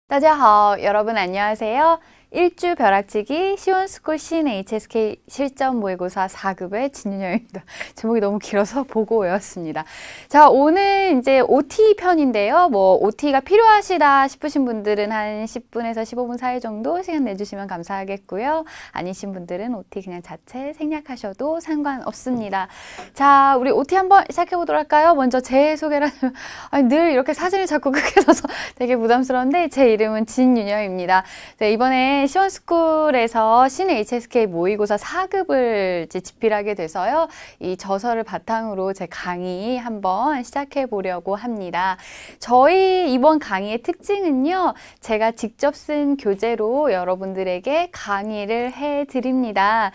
大家好, 여러분 안녕하세요. 일주 벼락치기 시원스쿨 신 HSK 실전 모의고사 4급의 진윤영입니다. 제목이 너무 길어서 보고 외웠습니다. 자, 오늘 이제 OT 편인데요. 뭐 OT가 필요하시다 싶으신 분들은 한 10분에서 15분 사이 정도 시간 내주시면 감사하겠고요. 아니신 분들은 OT 그냥 자체 생략하셔도 상관없습니다. 자, 우리 OT 한번 시작해 보도록 할까요? 먼저 제 소개를 하면 늘 이렇게 사진을 자꾸 크게 넣어서 되게 부담스러운데 제 이름은 진윤영입니다. 네, 이번에 시원스쿨에서 신 HSK 모의고사 4급을 집필하게 돼서요. 이 저서를 바탕으로 제 강의 한번 시작해 보려고 합니다. 저희 이번 강의의 특징은요. 제가 직접 쓴 교재로 여러분들에게 강의를 해 드립니다.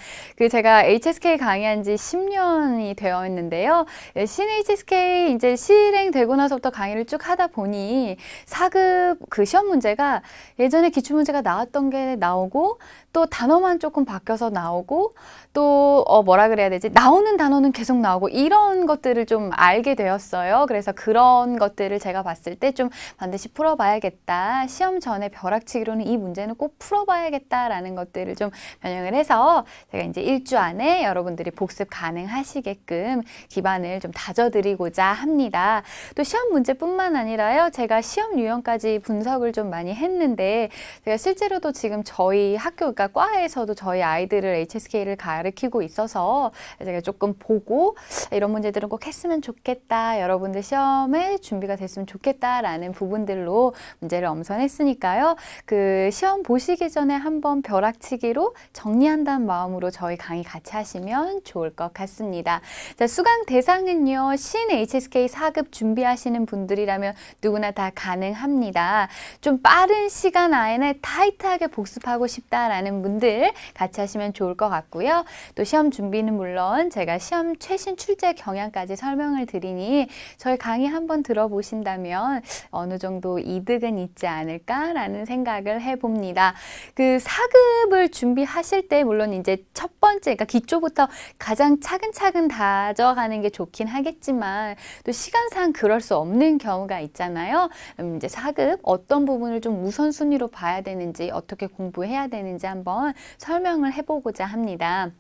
제가 HSK 강의한 지 10년이 되어 있는데요. 신 HSK 이제 실행되고 나서부터 강의를 쭉 하다 보니 4급 그 시험 문제가 예전에 기출문제가 나왔던 게 나오고 또 단어만 조금 바뀌어서 나오고 또 뭐라 그래야 되지? 나오는 단어는 계속 나오고 이런 것들을 좀 알게 되었어요. 그래서 그런 것들을 제가 봤을 때 좀 반드시 풀어봐야겠다. 시험 전에 벼락치기로는 이 문제는 꼭 풀어봐야겠다라는 것들을 좀 변형을 해서 제가 이제 일주 안에 여러분들이 복습 가능하시게끔 기반을 좀 다져드리고자 합니다. 또 시험 문제뿐만 아니라요. 제가 시험 유형까지 분석을 좀 많이 했는데 제가 실제로도 지금 저희 학교, 그러니까 과에서도 저희 아이들을 HSK를 가르치고 있어서 제가 조금 보고 이런 문제들은 꼭 했으면 좋겠다. 여러분들 시험에 준비가 됐으면 좋겠다라는 부분들로 문제를 엄선했으니까요. 그 시험 보시기 전에 한번 벼락치기로 정리한다는 마음으로 저희 강의 같이 하시면 좋을 것 같습니다. 자, 수강 대상은요. 신 HSK 4급 준비하시는 분들이라면 누구나 다 가능합니다. 좀 빠른 시간 안에 타이트하게 복습하고 싶다라는 분들 같이 하시면 좋을 것 같고요. 또 시험 준비는 물론 제가 시험 최신 출제 경향까지 설명을 드리니 저희 강의 한번 들어보신다면 어느 정도 이득은 있지 않을까라는 생각을 해봅니다. 그 4급을 준비하실 때 물론 이제 첫 번째, 그러니까 기초부터 가장 차근차근 다져가는 게 좋긴 하겠지만 또 시간상 그럴 수 없는 경우가 있잖아요. 그럼 이제 4급 어떤 부분을 좀 우선순위로 봐야 되는지 어떻게 공부해야 되는지 한번 설명을 해보고자 합니다.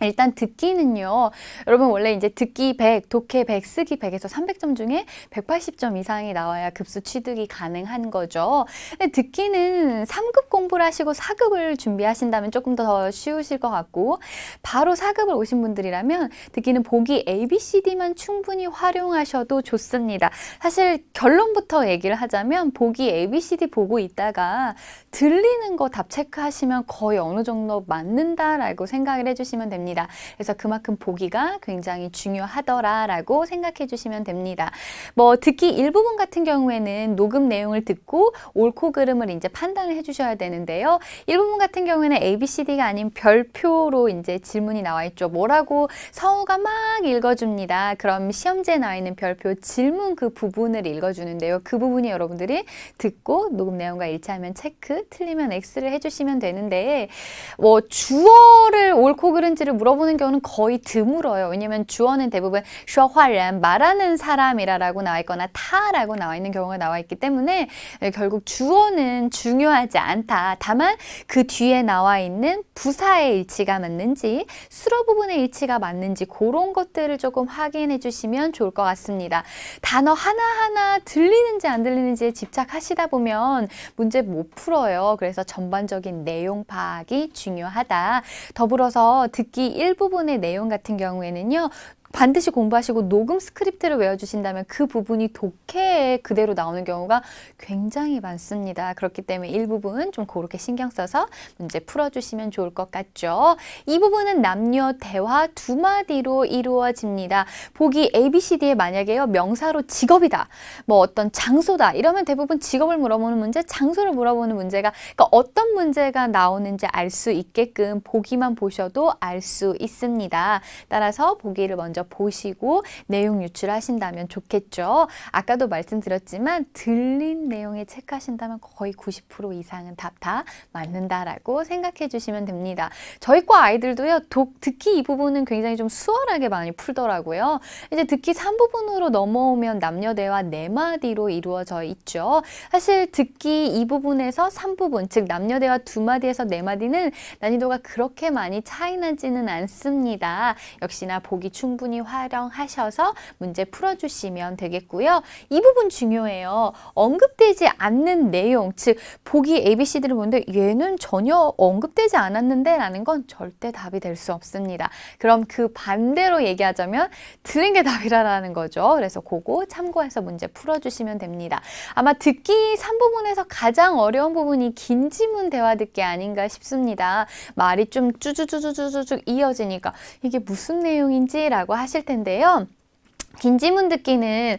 일단 듣기는요. 여러분 원래 이제 듣기 100, 독해 100, 쓰기 100에서 300점 중에 180점 이상이 나와야 급수 취득이 가능한 거죠. 근데 듣기는 3급 공부를 하시고 4급을 준비하신다면 조금 더 쉬우실 것 같고 바로 4급을 오신 분들이라면 듣기는 보기 ABCD만 충분히 활용하셔도 좋습니다. 사실 결론부터 얘기를 하자면 보기 ABCD 보고 있다가 들리는 거 답 체크하시면 거의 어느 정도 맞는다라고 생각을 해주시면 됩니다. 그래서 그만큼 보기가 굉장히 중요하더라라고 생각해 주시면 됩니다. 뭐 듣기 일부분 같은 경우에는 녹음 내용을 듣고 옳고 그름을 이제 판단을 해 주셔야 되는데요. 일부분 같은 경우에는 ABCD가 아닌 별표로 이제 질문이 나와 있죠. 뭐라고 성우가 막 읽어줍니다. 그럼 시험지에 나와 있는 별표 질문 그 부분을 읽어주는데요. 그 부분이 여러분들이 듣고 녹음 내용과 일치하면 체크, 틀리면 X를 해주시면 되는데 뭐 주어를 옳고 그른지를 물어보는 경우는 거의 드물어요. 왜냐하면 주어는 대부분 说话人 말하는 사람이라고 나와 있거나 타라고 나와 있는 경우가 나와 있기 때문에 결국 주어는 중요하지 않다. 다만 그 뒤에 나와 있는 부사의 일치가 맞는지 수로 부분의 일치가 맞는지 그런 것들을 조금 확인해 주시면 좋을 것 같습니다. 단어 하나하나 들리는지 안 들리는지에 집착하시다 보면 문제 못 풀어요. 그래서 전반적인 내용 파악이 중요하다. 더불어서 듣기 일부분의 내용 같은 경우에는요. 반드시 공부하시고 녹음 스크립트를 외워주신다면 그 부분이 독해에 그대로 나오는 경우가 굉장히 많습니다. 그렇기 때문에 일부분 좀 그렇게 신경 써서 문제 풀어주시면 좋을 것 같죠. 이 부분은 남녀 대화 두 마디로 이루어집니다. 보기 ABCD에 만약에요 명사로 직업이다, 뭐 어떤 장소다 이러면 대부분 직업을 물어보는 문제, 장소를 물어보는 문제가 그러니까 어떤 문제가 나오는지 알 수 있게끔 보기만 보셔도 알 수 있습니다. 따라서 보기를 먼저 먼저 보시고 내용 유출하신다면 좋겠죠. 아까도 말씀드렸지만 들린 내용에 체크하신다면 거의 90% 이상은 답 다 맞는다라고 생각해 주시면 됩니다. 저희 과 아이들도요. 듣기 이 부분은 굉장히 좀 수월하게 많이 풀더라고요. 이제 듣기 3부분으로 넘어오면 남녀 대화 4마디로 이루어져 있죠. 사실 듣기 이 부분에서 3부분, 즉 남녀 대화 2마디에서 4마디는 난이도가 그렇게 많이 차이 나지는 않습니다. 역시나 보기 충분히 활용하셔서 문제 풀어주시면 되겠고요. 이 부분 중요해요. 언급되지 않는 내용, 즉 보기 ABCD를 보는데 얘는 전혀 언급되지 않았는데 라는 건 절대 답이 될 수 없습니다. 그럼 그 반대로 얘기하자면 들은 게 답이라는 거죠. 그래서 그거 참고해서 문제 풀어주시면 됩니다. 아마 듣기 3부분에서 가장 어려운 부분이 긴 지문 대화 듣기 아닌가 싶습니다. 말이 좀 쭈쭈쭈쭈쭈쭉 이어지니까 이게 무슨 내용인지 라고 하실 텐데요. 긴 지문 듣기는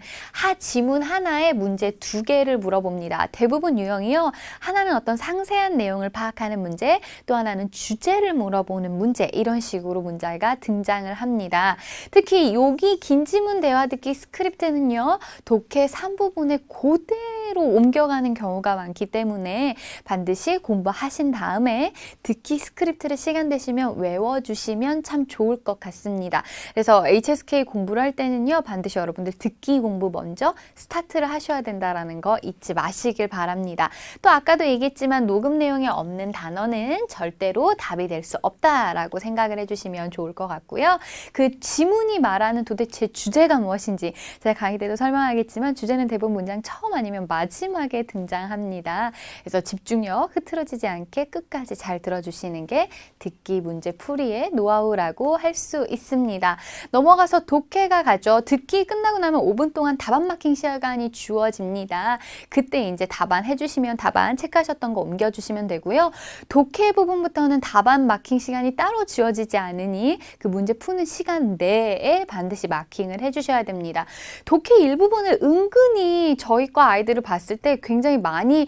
지문 하나에 문제 2개를 물어봅니다. 대부분 유형이요. 하나는 어떤 상세한 내용을 파악하는 문제, 또 하나는 주제를 물어보는 문제, 이런 식으로 문제가 등장을 합니다. 특히 여기 긴 지문 대화 듣기 스크립트는요. 독해 3부분에 그대로 옮겨가는 경우가 많기 때문에 반드시 공부하신 다음에 듣기 스크립트를 시간 되시면 외워주시면 참 좋을 것 같습니다. 그래서 HSK 공부를 할 때는요. 반드시 여러분들 듣기 공부 먼저 스타트를 하셔야 된다는 거 잊지 마시길 바랍니다. 또 아까도 얘기했지만 녹음 내용에 없는 단어는 절대로 답이 될 수 없다라고 생각을 해주시면 좋을 것 같고요. 그 지문이 말하는 도대체 주제가 무엇인지 제가 강의 때도 설명하겠지만 주제는 대부분 문장 처음 아니면 마지막에 등장합니다. 그래서 집중력 흐트러지지 않게 끝까지 잘 들어주시는 게 듣기 문제 풀이의 노하우라고 할 수 있습니다. 넘어가서 독해가 가죠. 듣기 끝나고 나면 5분 동안 답안 마킹 시간이 주어집니다. 그때 이제 답안 해주시면 답안 체크하셨던 거 옮겨주시면 되고요. 독해 부분부터는 답안 마킹 시간이 따로 주어지지 않으니 그 문제 푸는 시간 내에 반드시 마킹을 해주셔야 됩니다. 독해 일부분을 은근히 저희 과 아이들을 봤을 때 굉장히 많이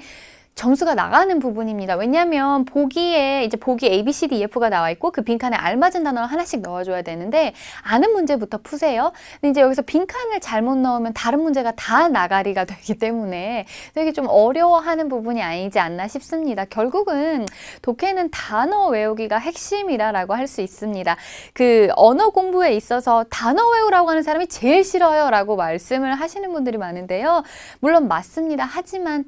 점수가 나가는 부분입니다. 왜냐하면 보기에 이제 보기 A, B, C, D, F가 나와 있고 그 빈칸에 알맞은 단어를 하나씩 넣어줘야 되는데 아는 문제부터 푸세요. 근데 이제 여기서 빈칸을 잘못 넣으면 다른 문제가 다 나가리가 되기 때문에 되게 좀 어려워하는 부분이 아니지 않나 싶습니다. 결국은 독해는 단어 외우기가 핵심이라고 할 수 있습니다. 그 언어 공부에 있어서 단어 외우라고 하는 사람이 제일 싫어요 라고 말씀을 하시는 분들이 많은데요. 물론 맞습니다. 하지만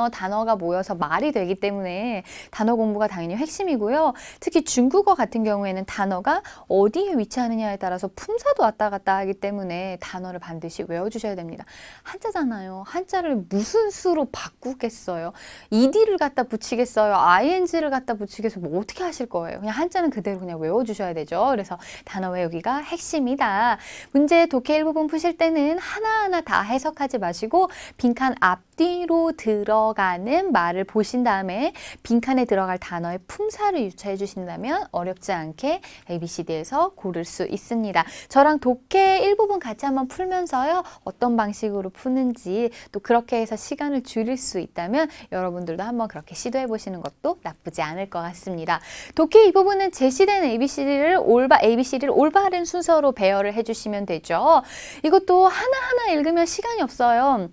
단어가 모여서 말이 되기 때문에 단어 공부가 당연히 핵심이고요. 특히 중국어 같은 경우에는 단어가 어디에 위치하느냐에 따라서 품사도 왔다 갔다 하기 때문에 단어를 반드시 외워주셔야 됩니다. 한자잖아요. 한자를 무슨 수로 바꾸겠어요? ed를 갖다 붙이겠어요? ing를 갖다 붙이겠어요? 뭐 어떻게 하실 거예요? 그냥 한자는 그대로 그냥 외워주셔야 되죠. 그래서 단어 외우기가 핵심이다. 문제 독해 일부분 푸실 때는 하나하나 다 해석하지 마시고 빈칸 앞뒤로 들어가는 말을 보신 다음에 빈칸에 들어갈 단어의 품사를 유추해 주신다면 어렵지 않게 ABCD에서 고를 수 있습니다. 저랑 독해 일부분 같이 한번 풀면서요. 어떤 방식으로 푸는지 또 그렇게 해서 시간을 줄일 수 있다면 여러분들도 한번 그렇게 시도해 보시는 것도 나쁘지 않을 것 같습니다. 독해 이 부분은 제시된 ABCD를 올바른 순서로 배열을 해주시면 되죠. 이것도 하나하나 읽으면 시간이 없어요.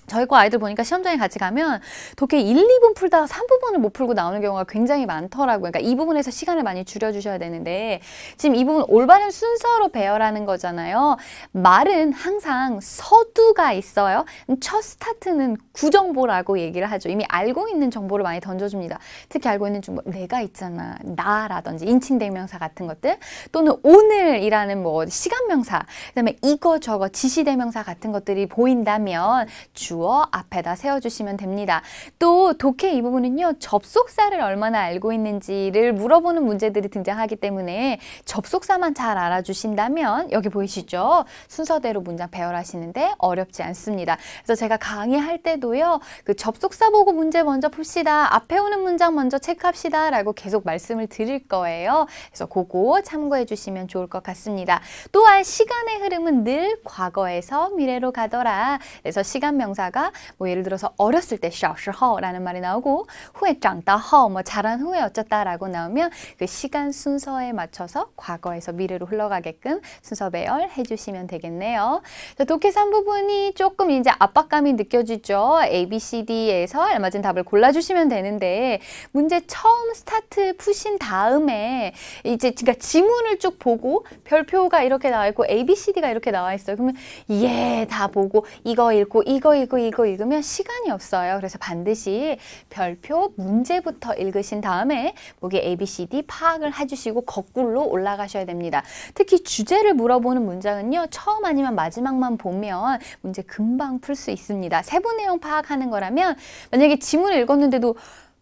저희 과 아이들 보니까 시험장에 같이 가면 독해 1, 2분 풀다가 3부분을 못 풀고 나오는 경우가 굉장히 많더라고요. 그러니까 이 부분에서 시간을 많이 줄여주셔야 되는데 지금 이 부분 올바른 순서로 배열하는 거잖아요. 말은 항상 서두가 있어요. 첫 스타트는 구정보라고 얘기를 하죠. 이미 알고 있는 정보를 많이 던져줍니다. 특히 알고 있는 정보, 내가 있잖아, 나라든지 인칭대명사 같은 것들 또는 오늘이라는 뭐 시간명사, 그 다음에 이거 저거 지시대명사 같은 것들이 보인다면 주어 앞에다 세워주시면 됩니다. 또 독해 이 부분은요. 접속사를 얼마나 알고 있는지를 물어보는 문제들이 등장하기 때문에 접속사만 잘 알아주신다면 여기 보이시죠? 순서대로 문장 배열하시는데 어렵지 않습니다. 그래서 제가 강의할 때도요. 그 접속사 보고 문제 먼저 풉시다. 앞에 오는 문장 먼저 체크합시다. 라고 계속 말씀을 드릴 거예요. 그래서 그거 참고해 주시면 좋을 것 같습니다. 또한 시간의 흐름은 늘 과거에서 미래로 가더라. 그래서 시간명사 동사가 뭐 예를 들어서 어렸을 때 小时候라는 말이 나오고 후에 长大后뭐 자란 후에 어쩌다라고 나오면 그 시간 순서에 맞춰서 과거에서 미래로 흘러가게끔 순서 배열 해주시면 되겠네요. 자, 독해 3부분이 조금 이제 압박감이 느껴지죠. A, B, C, D에서 알맞은 답을 골라주시면 되는데 문제 처음 스타트 푸신 다음에 이제 그러니까 지문을 쭉 보고 별표가 이렇게 나와 있고 A, B, C, D가 이렇게 나와 있어요. 그러면 다 보고 이거 읽고 이거 읽으면 시간이 없어요. 그래서 반드시 별표 문제부터 읽으신 다음에 거기 A, B, C, D 파악을 해주시고 거꾸로 올라가셔야 됩니다. 특히 주제를 물어보는 문장은요. 처음 아니면 마지막만 보면 문제 금방 풀 수 있습니다. 세부 내용 파악하는 거라면 만약에 지문을 읽었는데도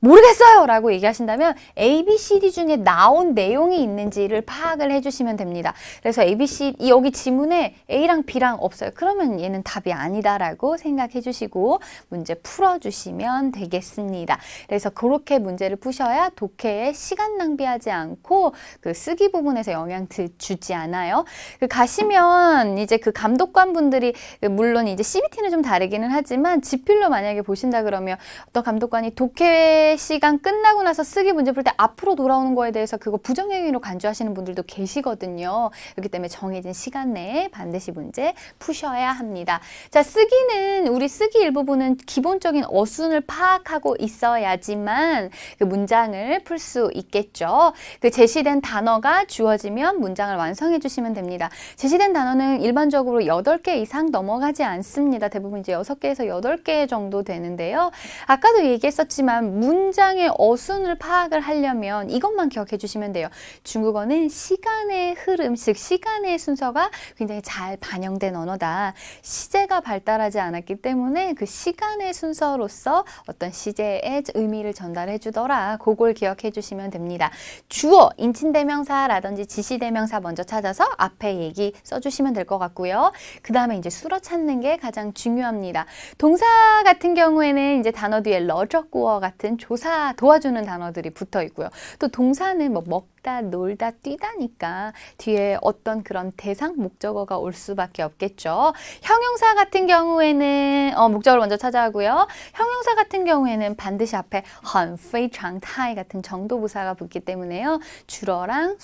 모르겠어요 라고 얘기하신다면 A, B, C, D 중에 나온 내용이 있는지를 파악을 해주시면 됩니다. 그래서 A, B, C, 여기 지문에 A랑 B랑 없어요. 그러면 얘는 답이 아니다라고 생각해 주시고 문제 풀어주시면 되겠습니다. 그래서 그렇게 문제를 푸셔야 독해에 시간 낭비하지 않고 그 쓰기 부분에서 영향 주지 않아요. 그 가시면 이제 그 감독관 분들이 물론 이제 CBT는 좀 다르기는 하지만 지필로 만약에 보신다 그러면 어떤 감독관이 독해 시간 끝나고 나서 쓰기 문제 풀 때 앞으로 돌아오는 거에 대해서 그거 부정행위로 간주하시는 분들도 계시거든요. 그렇기 때문에 정해진 시간 내에 반드시 문제 푸셔야 합니다. 자, 쓰기는 우리 쓰기 일부분은 기본적인 어순을 파악하고 있어야지만 그 문장을 풀 수 있겠죠. 그 제시된 단어가 주어지면 문장을 완성해 주시면 됩니다. 제시된 단어는 일반적으로 8개 이상 넘어가지 않습니다. 대부분 이제 6개에서 8개 정도 되는데요. 아까도 얘기했었지만 문장의 어순을 파악을 하려면 이것만 기억해 주시면 돼요. 중국어는 시간의 흐름, 즉 시간의 순서가 굉장히 잘 반영된 언어다. 시제가 발달하지 않았기 때문에 그 시간의 순서로서 어떤 시제의 의미를 전달해 주더라. 그걸 기억해 주시면 됩니다. 주어, 인칭대명사라든지 지시대명사 먼저 찾아서 앞에 얘기 써주시면 될 것 같고요. 그 다음에 이제 수로 찾는 게 가장 중요합니다. 동사 같은 경우에는 이제 단어 뒤에 러저구어 같은 조사 도와주는 단어들이 붙어 있고요. 또 동사는 뭐 먹다, 놀다, 뛰다니까 뒤에 어떤 그런 대상, 목적어가 올 수밖에 없겠죠. 형용사 같은 경우에는 목적어를 먼저 찾아가고요. 형용사 같은 경우에는 반드시 앞에 很非常态 같은 정도부사가 붙기 때문에요. 주어랑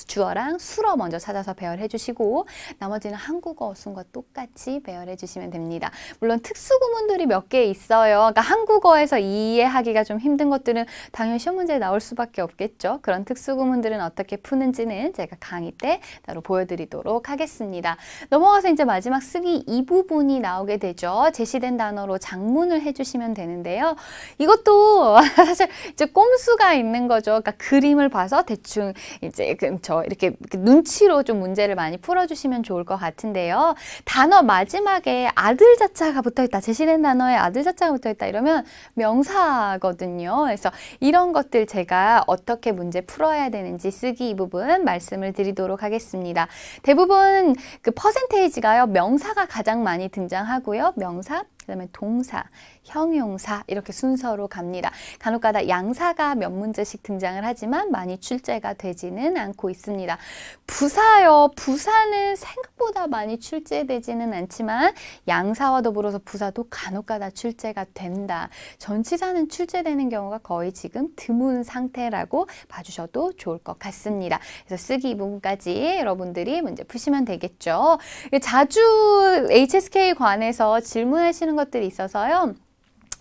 수로 먼저 찾아서 배열해 주시고 나머지는 한국어 어순과 똑같이 배열해 주시면 됩니다. 물론 특수구문들이 몇 개 있어요. 그러니까 한국어에서 이해하기가 좀 힘든 것들은 당연히 시험 문제에 나올 수밖에 없겠죠. 그런 특수구문들은 어떻게 푸는지는 제가 강의 때 따로 보여드리도록 하겠습니다. 넘어가서 이제 마지막 쓰기 이 부분이 나오게 되죠. 제시된 단어로 작문을 해주시면 되는데요. 이것도 사실 이제 꼼수가 있는 거죠. 그러니까 그림을 봐서 대충 이제 이렇게 눈치로 좀 문제를 많이 풀어주시면 좋을 것 같은데요. 단어 마지막에 아들 자자가 붙어있다. 제시된 단어에 아들 자자가 붙어있다. 이러면 명사거든요. 그래서 이런 것들 제가 어떻게 문제 풀어야 되는지 쓰기 이 부분 말씀을 드리도록 하겠습니다. 대부분 그 퍼센테이지가요. 명사가 가장 많이 등장하고요. 명사, 그다음에 동사, 형용사 이렇게 순서로 갑니다. 간혹가다 양사가 몇 문제씩 등장을 하지만 많이 출제가 되지는 않고 있습니다. 부사요. 부사는 생각보다 많이 출제되지는 않지만 양사와 더불어서 부사도 간혹가다 출제가 된다. 전치사는 출제되는 경우가 거의 지금 드문 상태라고 봐주셔도 좋을 것 같습니다. 그래서 쓰기 이 부분까지 여러분들이 문제 푸시면 되겠죠. 자주 HSK 관해서 질문하시는 것들이 있어서요.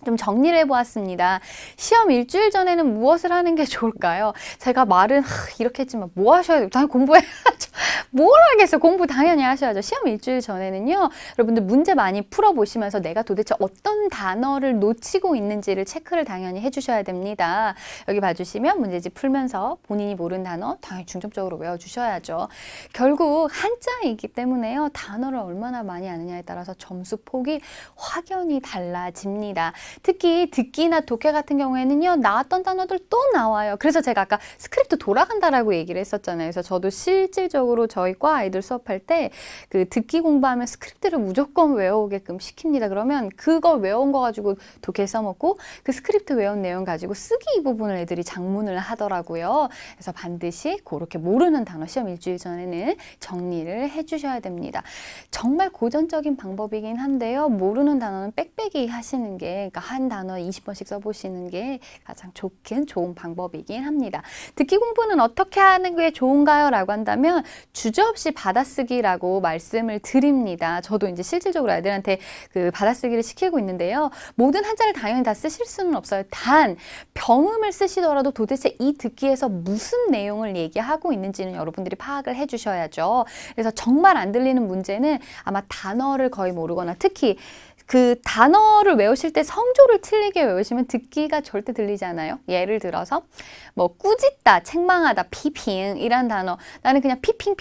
좀 정리를 해보았습니다. 시험 일주일 전에는 무엇을 하는 게 좋을까요? 제가 말은 이렇게 했지만 뭐 하셔야 돼요? 당연히 공부해야죠. 뭘 하겠어요? 공부 당연히 하셔야죠. 시험 일주일 전에는요. 여러분들 문제 많이 풀어보시면서 내가 도대체 어떤 단어를 놓치고 있는지를 체크를 당연히 해주셔야 됩니다. 여기 봐주시면 문제집 풀면서 본인이 모르는 단어 당연히 중점적으로 외워주셔야죠. 결국 한자이기 때문에요. 단어를 얼마나 많이 아느냐에 따라서 점수 폭이 확연히 달라집니다. 특히 듣기나 독해 같은 경우에는요. 나왔던 단어들 또 나와요. 그래서 제가 아까 스크립트 돌아간다라고 얘기를 했었잖아요. 그래서 저도 실질적으로 저희 과 아이들 수업할 때 그 듣기 공부하면 스크립트를 무조건 외워오게끔 시킵니다. 그러면 그걸 외운 거 가지고 독해 써먹고 그 스크립트 외운 내용 가지고 쓰기 이 부분을 애들이 작문을 하더라고요. 그래서 반드시 그렇게 모르는 단어 시험 일주일 전에는 정리를 해주셔야 됩니다. 정말 고전적인 방법이긴 한데요. 모르는 단어는 빽빽이 하시는 게, 그러니까 한 단어 20번씩 써보시는 게 가장 좋은 방법이긴 합니다. 듣기 공부는 어떻게 하는 게 좋은가요? 라고 한다면 주저없이 받아쓰기라고 말씀을 드립니다. 저도 이제 실질적으로 아이들한테 그 받아쓰기를 시키고 있는데요. 모든 한자를 당연히 다 쓰실 수는 없어요. 단 병음을 쓰시더라도 도대체 이 듣기에서 무슨 내용을 얘기하고 있는지는 여러분들이 파악을 해주셔야죠. 그래서 정말 안 들리는 문제는 아마 단어를 거의 모르거나 특히 그 단어를 외우실 때 성조를 틀리게 외우시면 듣기가 절대 들리지 않아요. 예를 들어서 뭐 꾸짖다, 책망하다, 피핑 이란 단어 나는 그냥 피핑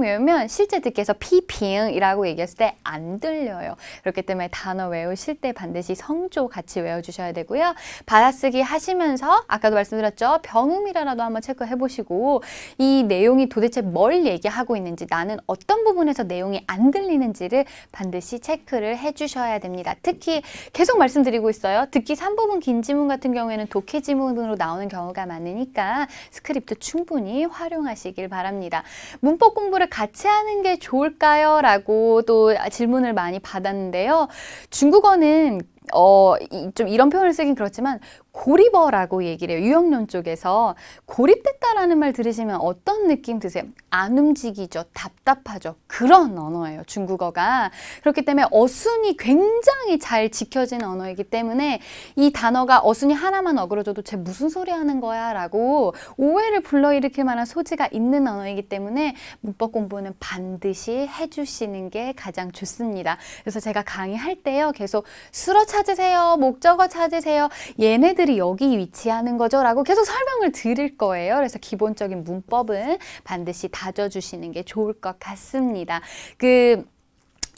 외우면 실제 듣기에서 피핑이라고 얘기했을 때 안 들려요. 그렇기 때문에 단어 외우실 때 반드시 성조 같이 외워주셔야 되고요. 받아쓰기 하시면서 아까도 말씀드렸죠. 병음이라도 한번 체크해 보시고 이 내용이 도대체 뭘 얘기하고 있는지 나는 어떤 부분에서 내용이 안 들리는지를 반드시 체크를 해주셔야 됩니다. 특히 계속 말씀드리고 있어요. 듣기 3부분 긴 지문 같은 경우에는 독해 지문으로 나오는 경우가 많으니까 스크립트 충분히 활용하시길 바랍니다. 문법 공부를 같이 하는 게 좋을까요? 라고 또 질문을 많이 받았는데요. 중국어는 좀 이런 표현을 쓰긴 그렇지만 고립어라고 얘기를 해요. 유형론 쪽에서 고립됐다라는 말 들으시면 어떤 느낌 드세요? 안 움직이죠. 답답하죠. 그런 언어예요. 중국어가. 그렇기 때문에 어순이 굉장히 잘 지켜진 언어이기 때문에 이 단어가 어순이 하나만 어그러져도 쟤 무슨 소리 하는 거야? 라고 오해를 불러일으킬 만한 소지가 있는 언어이기 때문에 문법 공부는 반드시 해주시는 게 가장 좋습니다. 그래서 제가 강의할 때요. 계속 수어 찾으세요. 목적어 찾으세요. 얘네들이 여기 위치하는 거죠 라고 계속 설명을 드릴 거예요. 그래서 기본적인 문법은 반드시 다져주시는 게 좋을 것 같습니다.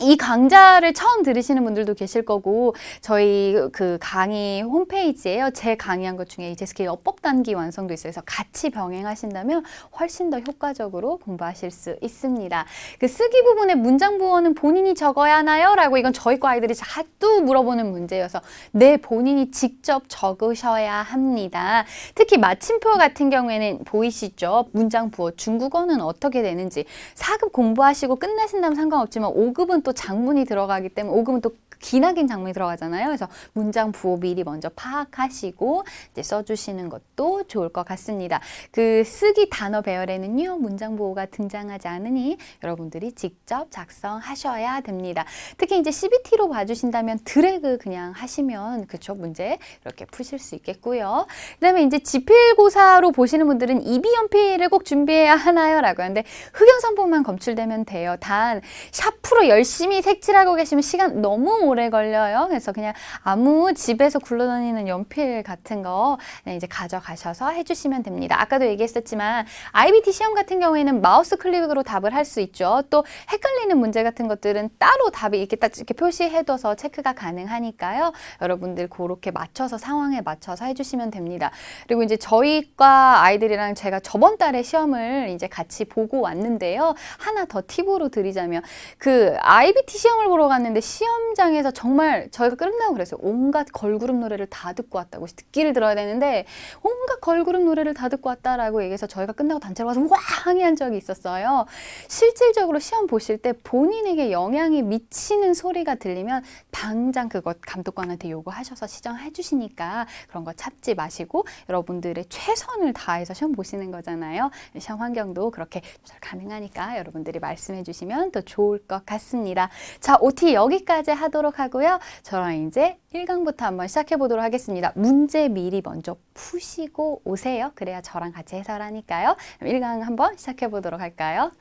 이 강좌를 처음 들으시는 분들도 계실 거고 저희 그 강의 홈페이지에요. 제 강의한 것 중에 이제스케일 어법 단기 완성도 있어요. 그래서 같이 병행하신다면 훨씬 더 효과적으로 공부하실 수 있습니다. 그 쓰기 부분의 문장 부호는 본인이 적어야 하나요? 라고 이건 저희 과 아이들이 자주 물어보는 문제여서 네, 본인이 직접 적으셔야 합니다. 특히 마침표 같은 경우에는 보이시죠? 문장 부호 중국어는 어떻게 되는지 4급 공부하시고 끝나신다면 상관없지만 5급은 또 장문이 들어가기 때문에 5급은 또 기나긴 장문이 들어가잖아요. 그래서 문장 부호 미리 먼저 파악하시고 이제 써주시는 것도 좋을 것 같습니다. 그 쓰기 단어 배열에는요. 문장 부호가 등장하지 않으니 여러분들이 직접 작성하셔야 됩니다. 특히 이제 CBT로 봐주신다면 드래그 그냥 하시면 그쵸 문제 이렇게 푸실 수 있겠고요. 그다음에 이제 지필고사로 보시는 분들은 이비연필을 꼭 준비해야 하나요? 라고 하는데 흑연선보만 검출되면 돼요. 단 샤프로 열심히 색칠하고 계시면 시간 너무 오래 걸려요. 그래서 그냥 아무 집에서 굴러다니는 연필 같은 거 이제 가져가셔서 해주시면 됩니다. 아까도 얘기했었지만 IBT 시험 같은 경우에는 마우스 클릭으로 답을 할 수 있죠. 또 헷갈리는 문제 같은 것들은 따로 답이 이렇게 딱 이렇게 표시해둬서 체크가 가능하니까요. 여러분들 그렇게 맞춰서 상황에 맞춰서 해주시면 됩니다. 그리고 이제 저희과 아이들이랑 제가 저번 달에 시험을 이제 같이 보고 왔는데요. 하나 더 팁으로 드리자면 그 IBT 시험을 보러 갔는데 시험장에서 정말 저희가 끝나고 그랬어요. 온갖 걸그룹 노래를 다 듣고 왔다고. 듣기를 들어야 되는데 온갖 걸그룹 노래를 다 듣고 왔다라고 얘기해서 저희가 끝나고 단체로 가서 와 항의한 적이 있었어요. 실질적으로 시험 보실 때 본인에게 영향이 미치는 소리가 들리면 당장 그것 감독관한테 요구하셔서 시정해 주시니까 그런 거 찾지 마시고 여러분들의 최선을 다해서 시험 보시는 거잖아요. 시험 환경도 그렇게 가능하니까 여러분들이 말씀해 주시면 더 좋을 것 같습니다. 자, OT 여기까지 하도록 하고요. 저랑 이제 1강부터 한번 시작해 보도록 하겠습니다. 문제 미리 먼저 푸시고 오세요. 그래야 저랑 같이 해설하니까요. 1강 한번 시작해 보도록 할까요?